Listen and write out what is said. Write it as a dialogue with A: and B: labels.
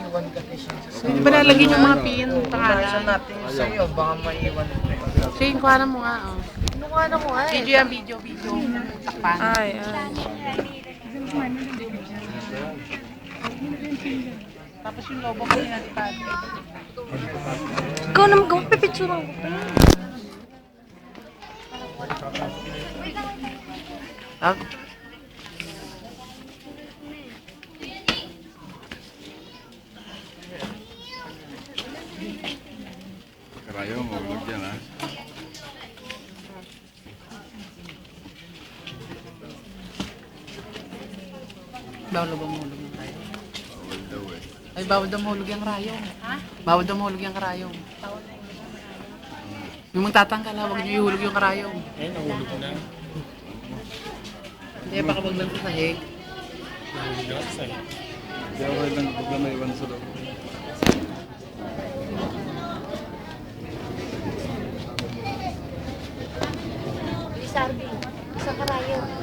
A: maiwan ka din siya sa
B: Hindi ba lalagyan yung mga pin?
A: Isa
B: Pangalan.
A: natin yung sa'yo, baka maiwan ka.
B: Sige, kuha na mo nga. Oh.
C: Kinuha na mo ay.
B: Video yan, video. Takpan.
C: Ay.
B: Tapos yung lobo ko yung natipad.
C: Ikaw naman, gawin pipitsura ko pa.
D: Karayong, huwag dyan ha.
B: Bawal ba mahulog yung rayong?
D: Bawal daw eh.
B: Ay, bawal daw mahulog yung rayong. Ha? Bawal daw mahulog yung karayong. Yung magtatanggal ha, huwag niyo ihulog yung karayong.
E: Eh, nahulog na.
B: Hindi, baka wag lang sa sahig.
E: Nahulog na sa sa'yo.
D: Hindi ako lang bigla maiwan sa loob.
C: Sardi, sa karayo.